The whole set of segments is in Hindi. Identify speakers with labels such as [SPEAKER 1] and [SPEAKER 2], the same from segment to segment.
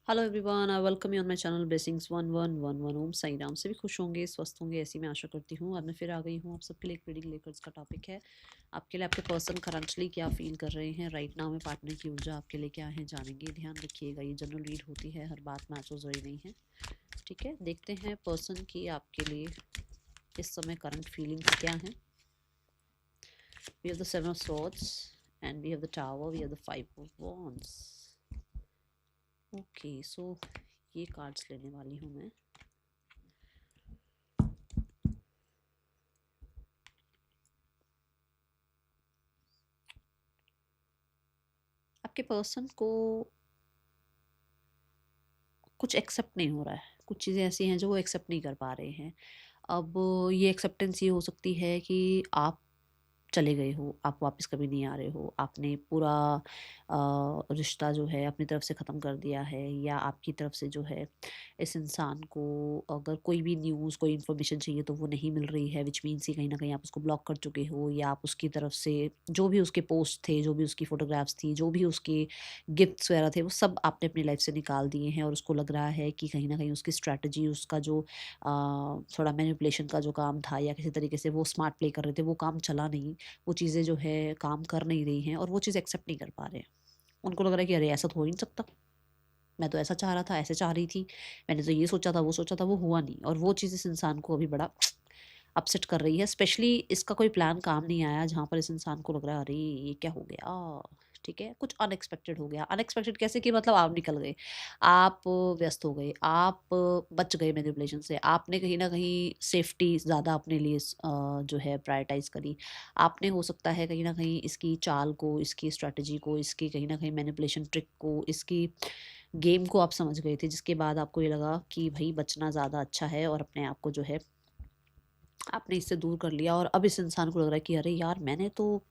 [SPEAKER 1] Hello everyone, I welcome you on my channel blessings 1111। ओम साई राम। से भी खुश होंगे, स्वस्थ होंगे, ऐसी मैं आशा करती हूँ। और मैं फिर आ गई हूँ आप सबके लिए एक रीडिंग लेकर। इसका टॉपिक है आपके लिए आपके पर्सन करंटली क्या फील कर रहे हैं राइट नाउ में। पार्टनर की ऊर्जा आपके लिए क्या है, जानेंगे। ध्यान रखिएगा, ये जनरल रीड होती है, हर बात मैच हो जरूरी नहीं है। ठीक है, देखते हैं पर्सन की आपके लिए इस समय करंट फीलिंग्स क्या हैं। We have the seven of swords and we have the tower, we have the five of wands. Okay, so ये कार्ड्स लेने वाली हूँ मैं। आपके पर्सन को कुछ एक्सेप्ट नहीं हो रहा है, कुछ चीज़ें ऐसी हैं जो वो एक्सेप्ट नहीं कर पा रहे हैं। अब ये एक्सेप्टेंस ये हो सकती है कि आप चले गए हो, आप वापस कभी नहीं आ रहे हो, आपने पूरा रिश्ता जो है अपनी तरफ से ख़त्म कर दिया है, या आपकी तरफ से जो है इस इंसान को अगर कोई भी न्यूज़ कोई इन्फॉर्मेशन चाहिए तो वो नहीं मिल रही है, विच मीन्स कि कहीं ना कहीं आप उसको ब्लॉक कर चुके हो, या आप उसकी तरफ से जो भी उसके पोस्ट थे, जो भी उसकी फ़ोटोग्राफ्स थी, जो भी उसके गिफ्ट्स वगैरह थे, वो सब आपने अपनी लाइफ से निकाल दिए हैं। और उसको लग रहा है कि कहीं ना कहीं उसकी स्ट्रैटेजी, उसका जो थोड़ा मैनिपुलेशन का जो काम था, या किसी तरीके से वो स्मार्ट प्ले कर रहे थे, वो काम चला नहीं। वो चीज़ें जो है काम कर नहीं रही हैं और वो चीज़ एक्सेप्ट नहीं कर पा रहे हैं। उनको लग रहा है कि अरे ऐसा तो हो ही नहीं सकता, मैं तो ऐसा चाह रहा था, ऐसे चाह रही थी, मैंने तो ये सोचा था, वो सोचा था, वो हुआ नहीं। और वो चीज़ इस इंसान को अभी बड़ा अपसेट कर रही है। स्पेशली इसका कोई प्लान काम नहीं आया जहाँ पर इस इंसान को लग रहा है अरे ये क्या हो गया। ठीक है, कुछ अनएक्सपेक्टेड हो गया। अनएक्सपेक्टेड कैसे कि मतलब आप निकल गए, आप व्यस्त हो गए, आप बच गए मैनिपुलेशन से। आपने कहीं ना कहीं सेफ्टी ज़्यादा अपने लिए जो है प्रायोरिटाइज करी। आपने हो सकता है कहीं ना कहीं इसकी चाल को, इसकी स्ट्रैटेजी को, इसकी कहीं ना कहीं मैनिपुलेशन ट्रिक को, इसकी गेम को आप समझ गए थे, जिसके बाद आपको ये लगा कि भाई बचना ज़्यादा अच्छा है, और अपने आप को जो है आपने इससे दूर कर लिया। और अब इस इंसान को लग रहा है कि अरे यार मैंने तो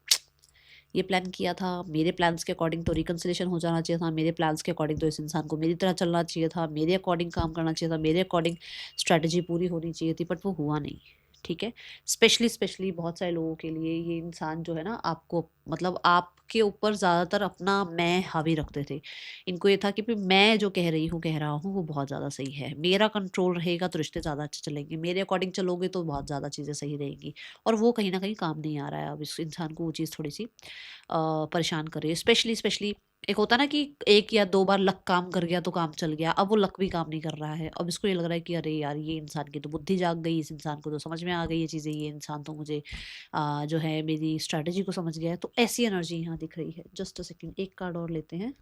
[SPEAKER 1] ये प्लान किया था, मेरे प्लान्स के अकॉर्डिंग तो रिकन्सिलेशन हो जाना चाहिए था, मेरे प्लान्स के अकॉर्डिंग तो इस इंसान को मेरी तरह चलना चाहिए था, मेरे अकॉर्डिंग काम करना चाहिए था, मेरे अकॉर्डिंग स्ट्रैटेजी पूरी होनी चाहिए थी, बट वो हुआ नहीं। ठीक है, स्पेशली स्पेशली बहुत सारे लोगों के लिए ये इंसान जो है ना, आपको मतलब आपके ऊपर ज़्यादातर अपना मैं हावी रखते थे। इनको ये था कि भी मैं जो कह रही हूँ, कह रहा हूँ, वो बहुत ज़्यादा सही है, मेरा कंट्रोल रहेगा तो रिश्ते ज़्यादा अच्छे चलेंगे, मेरे अकॉर्डिंग चलोगे तो बहुत ज़्यादा चीज़ें सही रहेंगी। और वो कहीं ना कहीं काम नहीं आ रहा है। अब इस इंसान को वो चीज़ थोड़ी सी परेशान कर रही है। स्पेशली स्पेशली एक होता है ना कि एक या दो बार लक काम कर गया तो काम चल गया, अब वो लक भी काम नहीं कर रहा है। अब इसको ये लग रहा है कि अरे यार ये इंसान की तो बुद्धि जाग गई, इस इंसान को तो समझ में आ गई ये चीज़ें, ये इंसान तो मुझे जो है मेरी स्ट्रैटेजी को समझ गया है। तो ऐसी एनर्जी यहाँ दिख रही है। जस्ट अ सेकेंड, एक कार्ड और लेते हैं।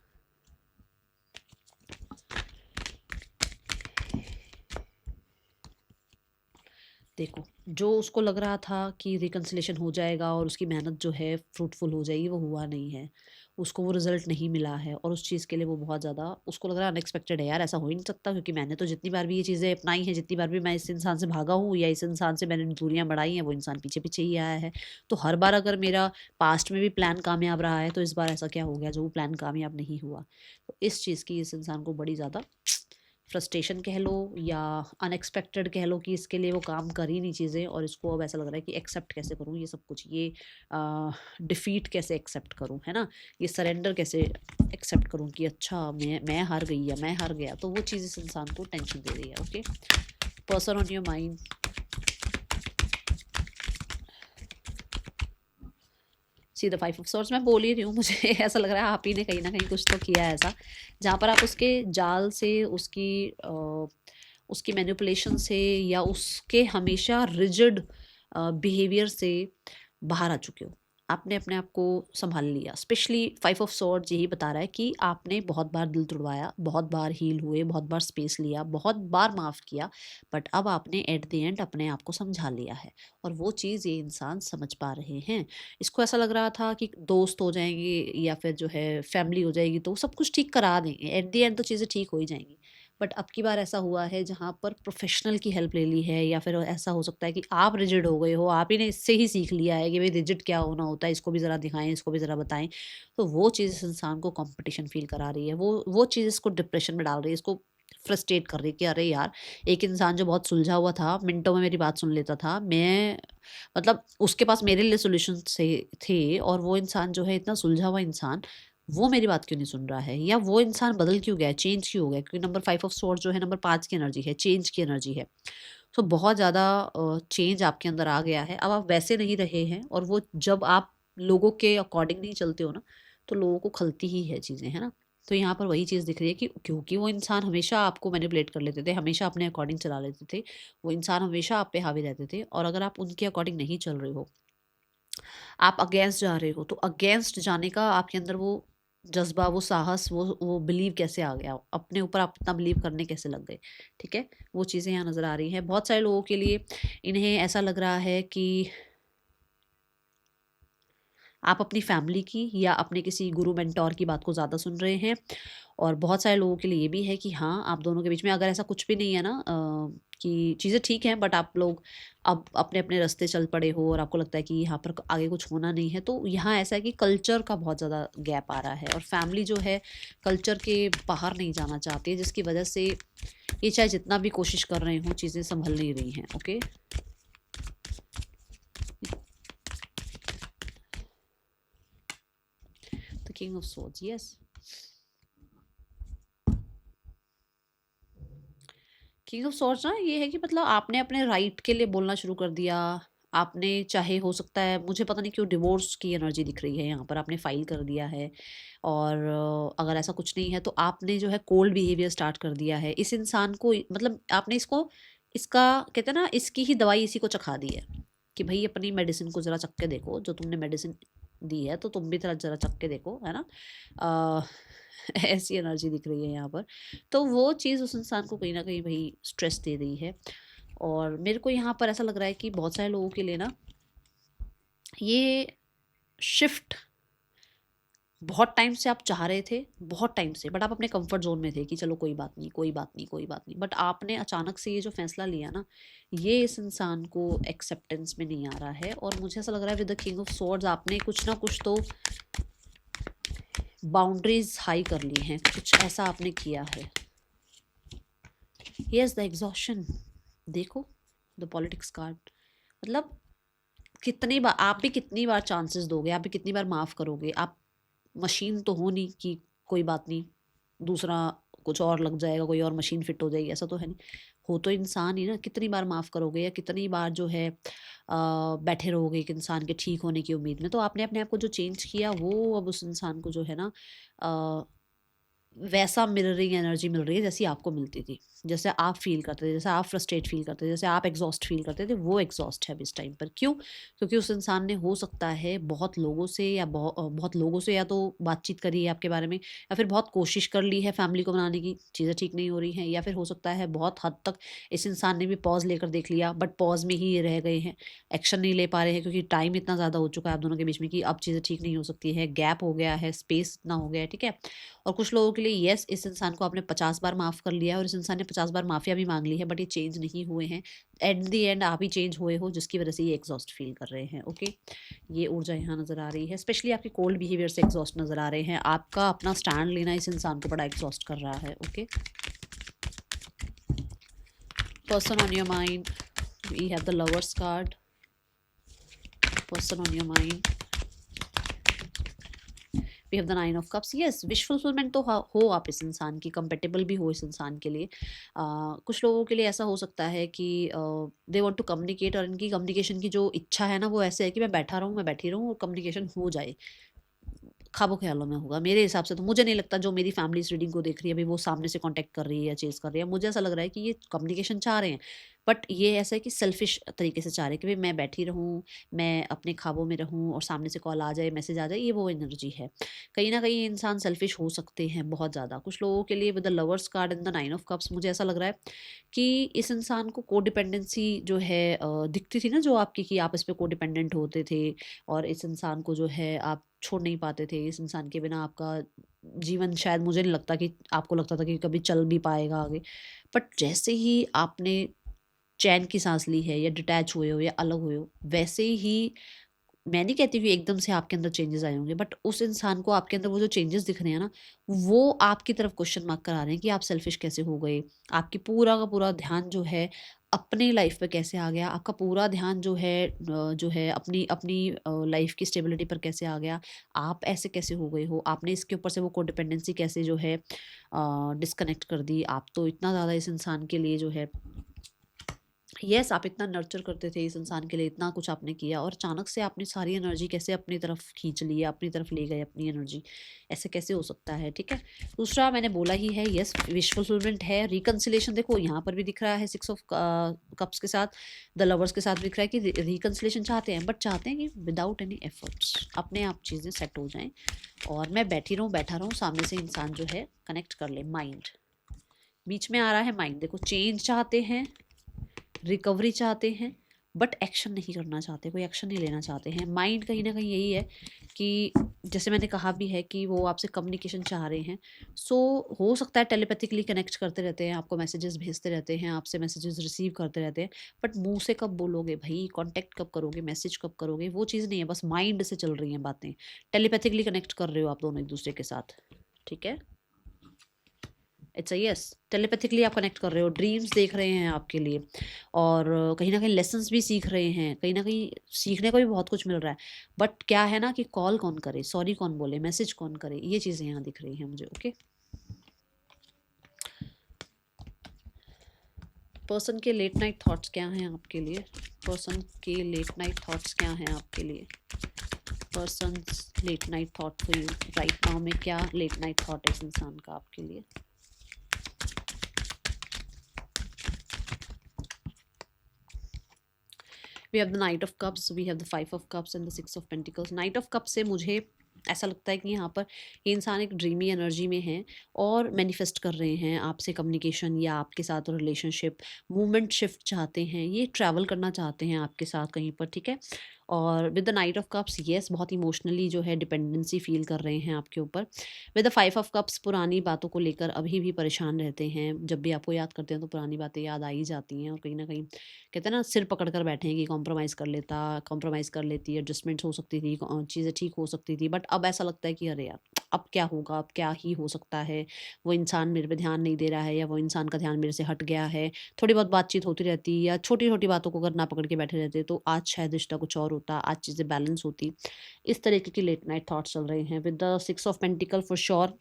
[SPEAKER 1] देखो, जो उसको लग रहा था कि रिकन्सिलेशन हो जाएगा और उसकी मेहनत जो है फ्रूटफुल हो जाएगी, वो हुआ नहीं है। उसको वो रिज़ल्ट नहीं मिला है, और उस चीज़ के लिए वो बहुत ज़्यादा उसको लग रहा है अनएक्सपेक्टेड है। यार ऐसा हो ही नहीं सकता, क्योंकि मैंने तो जितनी बार भी ये चीज़ें अपनाई हैं, जितनी बार भी मैं इस इंसान से भागा हूँ या इस इंसान से मैंने दूरियाँ बढ़ाई हैं, वो इंसान पीछे-पीछे ही आया है। तो हर बार अगर मेरा पास्ट में भी प्लान कामयाब रहा है, तो इस बार ऐसा क्या हो गया जो वो प्लान कामयाब नहीं हुआ? तो इस चीज़ की इस इंसान को बड़ी ज़्यादा फ्रस्ट्रेशन कह लो या अनएक्सपेक्टेड कह लो, कि इसके लिए वो काम कर ही नहीं चीज़ें, और इसको अब ऐसा लग रहा है कि एक्सेप्ट कैसे करूँ ये सब कुछ, ये डिफ़ीट कैसे एक्सेप्ट करूँ, है ना? ये सरेंडर कैसे एक्सेप्ट करूँ कि अच्छा मैं हार गई या मैं हार गया। तो वो चीज़ इस इंसान को टेंशन दे रही है। Okay, person on your mind. See the five of swords. मैं बोल ही रही हूँ, मुझे ऐसा लग रहा है आप ही ने कहीं ना कहीं कुछ तो किया है ऐसा, जहाँ पर आप उसके जाल से, उसकी मैनिपुलेशन से, या उसके हमेशा रिजिड बिहेवियर से बाहर आ चुके हो। आपने अपने आप को संभाल लिया। स्पेशली फाइव ऑफ सॉर्ड्स यही बता रहा है कि आपने बहुत बार दिल तोड़वाया, बहुत बार हील हुए, बहुत बार स्पेस लिया, बहुत बार माफ़ किया, बट अब आपने एट द एंड अपने आप को समझा लिया है। और वो चीज़ ये इंसान समझ पा रहे हैं। इसको ऐसा लग रहा था कि दोस्त हो जाएंगे या फिर जो है फैमिली हो जाएगी तो सब कुछ ठीक करा देंगे, एट द एंड तो चीज़ें ठीक हो ही जाएंगी। बट अब की बार ऐसा हुआ है जहाँ पर प्रोफेशनल की हेल्प ले ली है, या फिर ऐसा हो सकता है कि आप रिजिड हो गए हो, आप ही ने इससे ही सीख लिया है कि भाई रिजिड क्या होना होता है, इसको भी ज़रा दिखाएं, इसको भी ज़रा बताएं। तो वो चीज़ इस इंसान को कंपटीशन फील करा रही है, वो चीज़ इसको डिप्रेशन में डाल रही है, इसको फ्रस्ट्रेट कर रही है कि अरे यार, एक इंसान जो बहुत सुलझा हुआ था, मिनटों में मेरी बात सुन लेता था, मैं मतलब उसके पास मेरे लिए सॉल्यूशन से थे, और वो इंसान जो है इतना सुलझा हुआ इंसान वो मेरी बात क्यों नहीं सुन रहा है, या वो इंसान बदल क्यों गया है, चेंज क्यों हो गया है, क्योंकि नंबर 5 ऑफ स्वॉर्ड्स जो है नंबर 5 की एनर्जी है, चेंज की एनर्जी है। तो बहुत ज़्यादा चेंज आपके अंदर आ गया है, अब आप वैसे नहीं रहे हैं, और वो जब आप लोगों के अकॉर्डिंग नहीं चलते हो ना, तो लोगों को खलती ही है चीज़ें, है ना? तो यहाँ पर वही चीज़ दिख रही है कि क्योंकि वो इंसान हमेशा आपको मैनिपुलेट कर लेते थे, हमेशा अपने अकॉर्डिंग चला लेते थे, वो इंसान हमेशा आप पे हावी रहते थे, और अगर आप उनके अकॉर्डिंग नहीं चल रहे हो, आप अगेंस्ट जा रहे हो, तो अगेंस्ट जाने का आपके अंदर वो जज्बा, वो साहस, वो बिलीव कैसे आ गया, अपने ऊपर आप इतना बिलीव करने कैसे लग गए? ठीक है, वो चीज़ें यहाँ नज़र आ रही हैं बहुत सारे लोगों के लिए। इन्हें ऐसा लग रहा है कि आप अपनी फैमिली की या अपने किसी गुरु मेंटोर की बात को ज़्यादा सुन रहे हैं, और बहुत सारे लोगों के लिए ये भी है कि हाँ, आप दोनों के बीच में अगर ऐसा कुछ भी नहीं है ना, कि चीज़ें ठीक हैं, बट आप लोग अब अपने-अपने रास्ते चल पड़े हो, और आपको लगता है कि यहाँ पर आगे कुछ होना नहीं है, तो यहाँ ऐसा है कि कल्चर का बहुत ज़्यादा गैप आ रहा है, और फैमिली जो है कल्चर के बाहर नहीं जाना चाहती है, जिसकी वजह से ये चाहे जितना भी कोशिश कर रहे हों, चीज़ें सँभल नहीं रही हैं। Okay? The king of swords, yes. King of swords ना ये है कि मतलब आपने अपने राइट के लिए बोलना शुरू कर दिया। आपने चाहे हो सकता है, मुझे पता नहीं क्यों डिवोर्स की एनर्जी दिख रही है यहाँ पर, आपने फाइल कर दिया है, और अगर ऐसा कुछ नहीं है तो आपने जो है कोल्ड बिहेवियर स्टार्ट कर दिया है इस इंसान को, मतलब आपने इसको, इसका कहते हैं ना, इसकी ही दवाई इसी को चखा दी है कि भाई अपनी मेडिसिन को ज़रा चख के देखो, जो तुमने मेडिसिन दी है तो तुम भी ज़रा ज़रा चख के देखो, है ना? अ, ऐसी एनर्जी दिख रही है यहाँ पर। तो वो चीज़ उस इंसान को कहीं न कहीं भई स्ट्रेस दे रही है, और मेरे को यहाँ पर ऐसा लग रहा है कि बहुत सारे लोगों के लिए ना, ये शिफ्ट बहुत टाइम से आप चाह रहे थे, बहुत टाइम से, बट आप अपने कंफर्ट ज़ोन में थे कि चलो कोई बात नहीं, कोई बात नहीं, कोई बात नहीं। बट आपने अचानक से ये जो फ़ैसला लिया ना, ये इस इंसान को एक्सेप्टेंस में नहीं आ रहा है, और मुझे ऐसा लग रहा है with the king of swords आपने कुछ ना कुछ तो बाउंड्रीज़ हाई कर ली हैं, कुछ ऐसा आपने किया है। यस, द एग्जॉशन, देखो, द पॉलिटिक्स कार्ड, मतलब कितनी बार आप भी, कितनी बार चांसेस दोगे, आप भी कितनी बार माफ़ करोगे? आप मशीन तो हो नहीं कि कोई बात नहीं, दूसरा कुछ और लग जाएगा, कोई और मशीन फिट हो जाएगी, ऐसा तो है नहीं। हो तो इंसान ही ना, कितनी बार माफ़ करोगे, या कितनी बार जो है बैठे रहोगे एक इंसान के ठीक होने की उम्मीद में? तो आपने अपने आप को जो चेंज किया, वो अब उस इंसान को जो है ना, वैसा मिररिंग एनर्जी मिल रही है जैसी आपको मिलती थी। जैसे आप फ़ील करते थे, जैसे आप फ्रस्ट्रेट फ़ील करते थे, जैसे आप एग्ज़ॉस्ट फ़ील करते थे, वो एग्ज़ॉस्ट है अब इस टाइम पर। क्यों? क्योंकि उस इंसान ने हो सकता है बहुत लोगों से, या बहुत लोगों से या तो बातचीत करी है आपके बारे में, या फिर बहुत कोशिश कर ली है फैमिली को मनाने की, चीज़ें ठीक नहीं हो रही हैं, या फिर हो सकता है बहुत हद तक इस इंसान ने भी पॉज़ लेकर देख लिया, बट पॉज़ में ही ये रह गए हैं, एक्शन नहीं ले पा रहे हैं, क्योंकि टाइम इतना ज़्यादा हो चुका है आप दोनों के बीच में कि अब चीज़ें ठीक नहीं हो सकती है, गैप हो गया है, स्पेस इतना हो गया है, ठीक है? और कुछ लोगों के लिए यस, इस इंसान को आपने 50 बार माफ़ कर लिया है, और इस इंसान ने 50 बार माफ़िया भी माँग ली है, बट ये चेंज नहीं हुए हैं। एट द एंड आप ही चेंज हुए हो, जिसकी वज़ह से ये एग्ज़ॉस्ट फ़ील कर रहे हैं, ओके? ये ऊर्जा यहाँ नज़र आ रही है, स्पेशली आपके कोल्ड बिहेवियर से एग्ज़ॉस्ट नज़र आ रहे हैं। आपका अपना स्टैंड लेना इस इंसान को बड़ा एग्ज़ॉस्ट कर रहा है, okay? Person on your mind, we have the lovers card, person on your mind, we have the 9 of cups. Yes, wish fulfilment तो हो आप इस इंसान की, कंपेटेबल भी हो इस इंसान के लिए। कुछ लोगों के लिए ऐसा हो सकता है कि दे वांट टू कम्युनिकेट, और इनकी कम्युनिकेशन की जो इच्छा है ना, वो ऐसे है कि मैं बैठा रहूँ, मैं बैठी रहूँ, और कम्युनिकेशन हो जाए। ख्वाबों ख्यालों में होगा मेरे हिसाब से, तो मुझे नहीं लगता जो मेरी फैमिली इस रीडिंग को देख रही है अभी वो सामने से कांटेक्ट कर रही है या चेज़ कर रही है। मुझे ऐसा लग रहा है कि ये कम्युनिकेशन चाह रहे हैं, बट ये ऐसा है कि सेल्फिश तरीके से चाह रहे हैं कि भई मैं बैठी रहूँ, मैं अपने ख्वाबों में रहूँ, और सामने से कॉल आ जाए, मैसेज आ जाए, ये वो एनर्जी है। कहीं न कहीं ये इंसान सेल्फिश हो सकते हैं बहुत ज़्यादा। कुछ लोगों के लिए with the lovers card and the 9 of cups, मुझे ऐसा लग रहा है कि इस इंसान को कोडिपेंडेंसी जो है दिखती थी ना जो आपकी, कि आप इस पे कोडिपेंडेंट होते थे, और इस इंसान को जो है आप छोड़ नहीं पाते थे। इस इंसान के बिना आपका जीवन, शायद मुझे नहीं लगता कि आपको लगता था कि कभी चल भी पाएगा आगे। बट जैसे ही आपने चैन की साँस ली है, या डिटैच हुए हो, या अलग हुए हो, वैसे ही, मैं नहीं कहती कि एकदम से आपके अंदर चेंजेस आए होंगे, बट उस इंसान को आपके अंदर वो जो चेंजेस दिख रहे हैं ना, वो आपकी तरफ क्वेश्चन मार्क करा रहे हैं कि आप सेल्फिश कैसे हो गए। आपकी पूरा का पूरा ध्यान जो है अपने लाइफ पे कैसे आ गया, आपका पूरा ध्यान जो है अपनी अपनी लाइफ की स्टेबिलिटी पर कैसे आ गया, आप ऐसे कैसे हो गए हो, आपने इसके ऊपर से वो कोडिपेंडेंसी कैसे जो है डिस्कनेक्ट कर दी। आप तो इतना ज़्यादा इस इंसान के लिए जो है यस आप इतना नर्चर करते थे इस इंसान के लिए, इतना कुछ आपने किया और अचानक से आपने सारी एनर्जी कैसे अपनी तरफ खींच ली, अपनी तरफ ले गए अपनी एनर्जी, ऐसे कैसे हो सकता है। ठीक है, दूसरा मैंने बोला ही है, यस विश फुलफिलमेंट है, रिकन्सिलेशन देखो यहाँ पर भी दिख रहा है 6 ऑफ कप्स के साथ, द लवर्स के साथ दिख रहा है कि रिकन्सिलेशन चाहते हैं, बट चाहते हैं कि विदाउट एनी एफर्ट्स अपने आप चीज़ें सेट हो जाएं और मैं बैठा रहूँ, सामने से इंसान जो है कनेक्ट कर ले। माइंड बीच में आ रहा है, माइंड देखो चेंज चाहते हैं, रिकवरी चाहते हैं, बट एक्शन नहीं करना चाहते, कोई एक्शन नहीं लेना चाहते हैं। माइंड कहीं ना कहीं यही है कि जैसे मैंने कहा भी है कि वो आपसे कम्युनिकेशन चाह रहे हैं। सो हो सकता है टेलीपैथिकली कनेक्ट करते रहते हैं, आपको मैसेजेस भेजते रहते हैं, आपसे मैसेजेस रिसीव करते रहते हैं, बट मुंह से कब बोलोगे भाई, कांटेक्ट कब करोगे, मैसेज कब करोगे, वो चीज़ नहीं है, बस माइंड से चल रही हैं बातें, टेलीपैथिकली कनेक्ट कर रहे हो आप दोनों एक दूसरे के साथ। ठीक है, इट्स अ यस, टेलीपैथिकली आप कनेक्ट कर रहे हो, ड्रीम्स देख रहे हैं आपके लिए और कहीं ना कहीं लेसन्स भी सीख रहे हैं, कहीं ना कहीं सीखने को भी बहुत कुछ मिल रहा है, बट क्या है ना कि कॉल कौन करे, सॉरी कौन बोले, मैसेज कौन करे, ये चीज़ें यहाँ दिख रही हैं मुझे। ओके, पर्सन के लेट नाइट थॉट्स क्या हैं आपके लिए, पर्सन के लेट नाइट थॉट्स क्या हैं आपके लिए, person late night thought for you right now में, क्या लेट नाइट थॉट है इस इंसान का आपके लिए। We have the Knight of Cups, we have the 5 of Cups and the 6 of Pentacles. Knight of Cups से मुझे ऐसा लगता है कि यहाँ पर ये इंसान एक ड्रीमी एनर्जी में है और मैनिफेस्ट कर रहे हैं आपसे कम्युनिकेशन या आपके साथ रिलेशनशिप, मूवमेंट शिफ्ट चाहते हैं, ये ट्रैवल करना चाहते हैं आपके साथ कहीं पर। ठीक है, और with the knight of cups yes बहुत इमोशनली जो है डिपेंडेंसी फील कर रहे हैं आपके ऊपर। विद द 5 ऑफ कप्स पुरानी बातों को लेकर अभी भी परेशान रहते हैं, जब भी आपको याद करते हैं तो पुरानी बातें याद आ ही जाती हैं और कहीं ना कहीं कहते हैं ना सिर पकड़ कर बैठे हैं कि कॉम्प्रोमाइज़ कर लेता, कॉम्प्रोमाइज़ कर लेती, एडजस्टमेंट्स हो सकती थी, चीज़ें ठीक हो सकती थी, बट अब ऐसा लगता है कि अरे यार अब क्या होगा, अब क्या ही हो सकता है, वो इंसान मेरे पे ध्यान नहीं दे रहा है या वो इंसान का ध्यान मेरे से हट गया है। थोड़ी बहुत बातचीत होती रहती या छोटी छोटी बातों को अगर ना पकड़ के बैठे रहते तो आज शायद रिश्ता कुछ और होता, आज चीज़ें बैलेंस होती। इस तरीके की लेट नाइट थॉट्स चल रहे हैं। With the 6 of pentacle for sure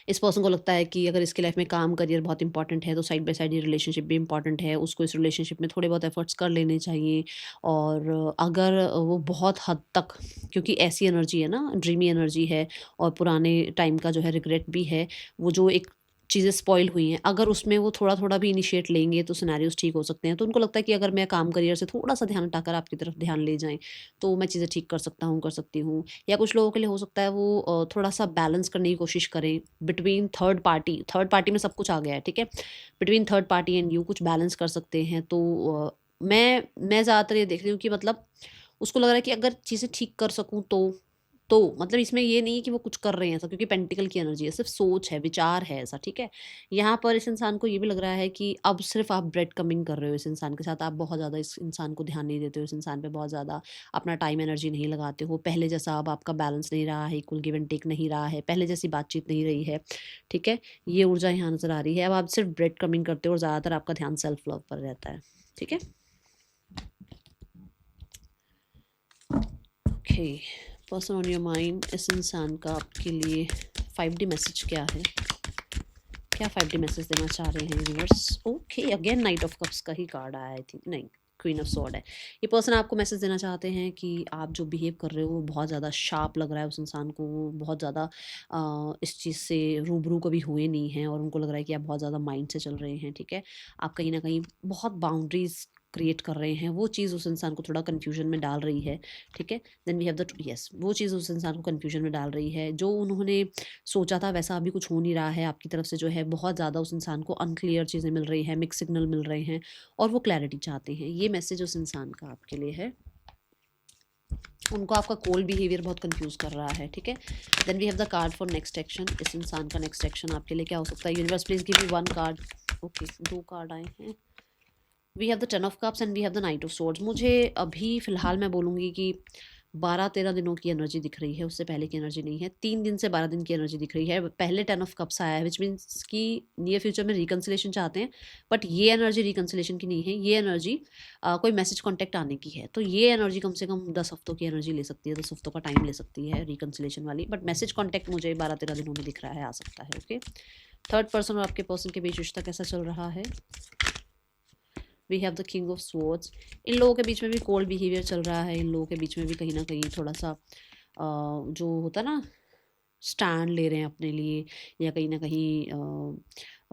[SPEAKER 1] इस पर्सन को लगता है कि अगर इसकी लाइफ में काम करियर बहुत इंपॉर्टेंट है तो साइड बाय साइड ये रिलेशनशिप भी इंपॉर्टेंट है, उसको इस रिलेशनशिप में थोड़े बहुत एफर्ट्स कर लेने चाहिए। और अगर वो बहुत हद तक, क्योंकि ऐसी एनर्जी है ना, ड्रीमी एनर्जी है और पुराने टाइम का जो है रिग्रेट भी है, वो जो एक चीज़ें स्पॉइल हुई हैं, अगर उसमें वो थोड़ा थोड़ा भी इनिशिएट लेंगे तो सिनेरियोज ठीक हो सकते हैं। तो उनको लगता है कि अगर मैं काम करियर से थोड़ा सा ध्यान हटाकर आपकी तरफ ध्यान ले जाएं तो मैं चीज़ें ठीक कर सकता हूँ, कर सकती हूँ। या कुछ लोगों के लिए हो सकता है वो थोड़ा सा बैलेंस करने की कोशिश करें बिटवीन थर्ड पार्टी में सब कुछ आ गया है। ठीक है, between third party and you कुछ बैलेंस कर सकते हैं। तो मैं ज़्यादातर ये देख रही हूँ कि मतलब उसको लग रहा है कि अगर चीज़ें ठीक कर सकूँ तो मतलब इसमें ये नहीं है कि वो कुछ कर रहे हैं ऐसा, क्योंकि पेंटिकल की एनर्जी है, सिर्फ सोच है, विचार है ऐसा। ठीक है, यहाँ पर इस इंसान को ये भी लग रहा है कि अब सिर्फ आप ब्रेड कमिंग कर रहे हो इस इंसान के साथ, आप बहुत ज़्यादा इस इंसान को ध्यान नहीं देते हो, इस इंसान पे बहुत ज़्यादा अपना टाइम एनर्जी नहीं लगाते हो, पहले जैसा अब आपका बैलेंस नहीं रहा है, इक्वल गिव एंड टेक नहीं रहा है, पहले जैसी बातचीत नहीं रही है। ठीक है, ये ऊर्जा यहाँ नज़र आ रही है। अब आप सिर्फ ब्रेड कमिंग करते हो और ज़्यादातर आपका ध्यान सेल्फ लव पर रहता है। ठीक है, okay, person on your mind, इस इंसान का आपके लिए 5D मैसेज क्या है, क्या 5D मैसेज देना चाह रहे हैं universe. Okay, again night of cups का ही कार्ड आया, आई थिंक, नहीं क्वीन ऑफ सॉर्ड है। ये पर्सन आपको मैसेज देना चाहते हैं कि आप जो बिहेव कर रहे हो वो बहुत ज़्यादा शार्प लग रहा है उस इंसान को, वो बहुत ज़्यादा इस चीज़ से रूबरू कभी हुए नहीं हैं और उनको लग रहा है कि आप बहुत ज़्यादा माइंड से चल रहे हैं। ठीक है, आप कहीं ना कहीं बहुत बाउंड्रीज क्रिएट कर रहे हैं, वो चीज़ उस इंसान को थोड़ा कन्फ्यूजन में डाल रही है। ठीक है, then we have the yes, वो चीज़ उस इंसान को कन्फ्यूजन में डाल रही है, जो उन्होंने सोचा था वैसा अभी कुछ हो नहीं रहा है आपकी तरफ से, जो है बहुत ज़्यादा उस इंसान को अनक्लियर चीज़ें मिल रही हैं, मिक्स सिग्नल मिल रहे हैं और वो क्लैरिटी चाहते हैं। ये मैसेज उस इंसान का आपके लिए है, उनको आपका कोल्ड बिहेवियर बहुत कंफ्यूज कर रहा है। ठीक है, then we have the card for next action, इस इंसान का नेक्स्ट एक्शन आपके लिए क्या हो सकता है। Universe please give me 1 card. Okay, 2 card आए हैं। We have the 10 of cups and we have the knight of swords. मुझे अभी फ़िलहाल मैं बोलूँगी कि 12-13 दिनों की एनर्जी दिख रही है, उससे पहले की एनर्जी नहीं है। 3 दिन से 12 दिन की एनर्जी दिख रही है। पहले 10 ऑफ कप्स आया है, विच मीन्स कि नियर फ्यूचर में रिकंसिलेशन चाहते हैं, बट ये एनर्जी रिकंसिलेशन की नहीं है। ये एनर्जी कोई मैसेज कॉन्टैक्ट आने की है। तो ये एनर्जी कम से कम 10 हफ्तों की एनर्जी ले सकती है, 10 हफ्तों का टाइम ले सकती है रिकंसिलेशन वाली, बट मैसेज कॉन्टैक्ट मुझे 12-13 दिनों में दिख रहा है, आ सकता है। ओके, थर्ड पर्सन और आपके पर्सन के बीच रिश्ता कैसा चल रहा है? We have the king of swords. इन लोगों के बीच में भी कोल्ड बिहेवियर चल रहा है। इन लोगों के बीच में भी कहीं ना कहीं थोड़ा सा जो होता है ना, स्टैंड ले रहे हैं अपने लिए, या कहीं ना कहीं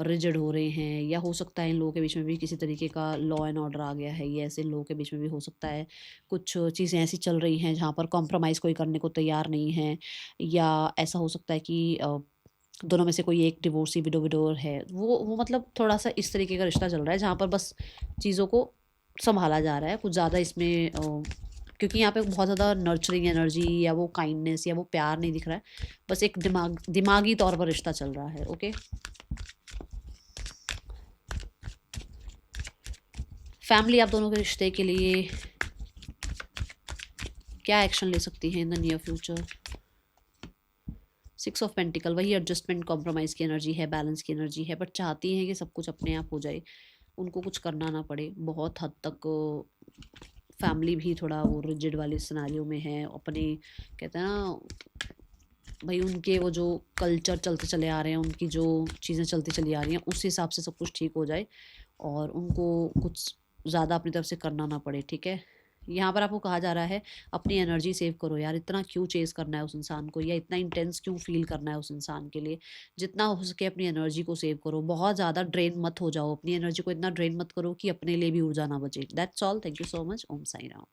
[SPEAKER 1] रिजिड हो रहे हैं, या हो सकता है इन लोगों के बीच में भी किसी तरीके का लॉ एंड ऑर्डर आ गया है। ये ऐसे इन लोगों के बीच में भी हो सकता है कुछ चीज़ें ऐसी चल रही हैं जहाँ पर कॉम्प्रोमाइज़ कोई करने को तैयार नहीं है, या ऐसा हो सकता है कि दोनों में से कोई एक डिवोर्सी विडोवर है। वो मतलब थोड़ा सा इस तरीके का रिश्ता चल रहा है जहाँ पर बस चीज़ों को संभाला जा रहा है, कुछ ज़्यादा इसमें क्योंकि यहाँ पे बहुत ज़्यादा नर्चरिंग एनर्जी या वो काइंडनेस या वो प्यार नहीं दिख रहा है, बस एक दिमागी तौर पर रिश्ता चल रहा है। ओके, फैमिली आप दोनों के रिश्ते के लिए क्या एक्शन ले सकती है in the near future? 6 of pentacle, वही एडजस्टमेंट कॉम्प्रोमाइज़ की एनर्जी है, बैलेंस की एनर्जी है, बट चाहती हैं कि सब कुछ अपने आप हो जाए, उनको कुछ करना ना पड़े। बहुत हद तक फैमिली भी थोड़ा वो रिजिड वाले सिनारियो में है अपने, कहते हैं ना भाई, उनके वो जो कल्चर चलते चले आ रहे हैं, उनकी जो चीज़ें चलती चली आ रही हैं, उस हिसाब से सब कुछ ठीक हो जाए और उनको कुछ ज़्यादा अपनी तरफ से करना ना पड़े। ठीक है, यहाँ पर आपको कहा जा रहा है अपनी एनर्जी सेव करो यार। इतना क्यों चेस करना है उस इंसान को, या इतना इंटेंस क्यों फील करना है उस इंसान के लिए? जितना हो सके अपनी एनर्जी को सेव करो। बहुत ज़्यादा ड्रेन मत हो जाओ, अपनी एनर्जी को इतना ड्रेन मत करो कि अपने लिए भी ऊर्जा ना बचे। That's all. Thank you so much. Om Sai Ram.